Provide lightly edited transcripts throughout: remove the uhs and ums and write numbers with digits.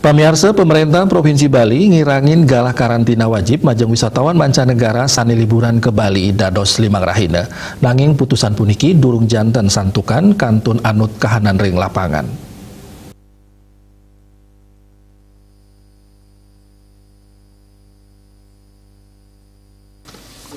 Pemirsa, pemerintah Provinsi Bali ngirangin galah karantina wajib majeng wisatawan mancanegara sani liburan ke Bali dados 5 rahina. Nanging putusan puniki durung janten santukan kantun anut kahanan ring lapangan.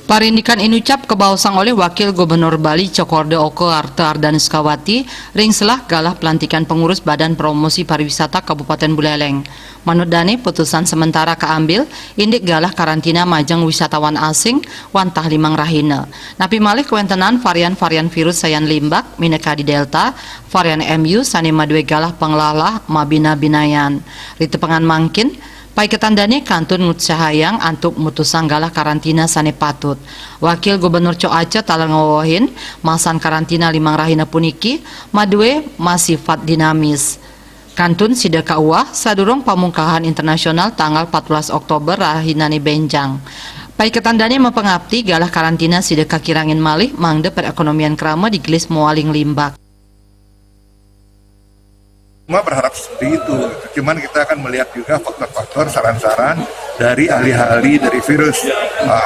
Parindikan inucap kebausang oleh Wakil Gubernur Bali Cokorda Oko Arta Ardaniskawati ring selah galah pelantikan pengurus Badan Promosi Pariwisata Kabupaten Buleleng. Manut dane putusan sementara keambil indik galah karantina majeng wisatawan asing wantah 5 rahina. Napi malih kewentenan varian-varian virus sayan limbak mineka di Delta, varian MU sani madue galah penglalah mabina binayan. Ritepengan mangkin pai ketandane kantun ngutsahayang antuk mutusan galah karantina sane patut. Wakil Gubernur Co Aceh talang ngawohin masan karantina 5 rahina puniki madue masifat dinamis. Kantun sida kauah sadurung pamungkahan internasional tanggal 14 Oktober rahinane benjang. Pai ketandane mapengabti galah karantina sida kakirangin malih mangde perekonomian krama digelis mualing limbak. Semua berharap seperti itu, cuman kita akan melihat juga faktor-faktor saran-saran dari ahli-ahli dari virus.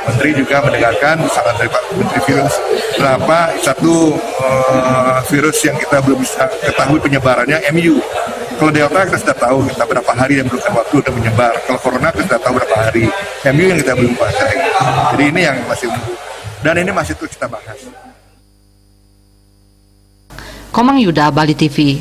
Menteri juga mendengarkan saran dari Pak Menteri Virus. Berapa satu virus yang kita belum bisa ketahui penyebarannya MU. Kalau Delta kita sudah tahu kita berapa hari yang memerlukan waktu untuk menyebar. Kalau Corona kita sudah tahu berapa hari. MU yang kita belum baca. Jadi ini yang masih dan ini masih terus kita bahas. Komang Yuda, Bali TV.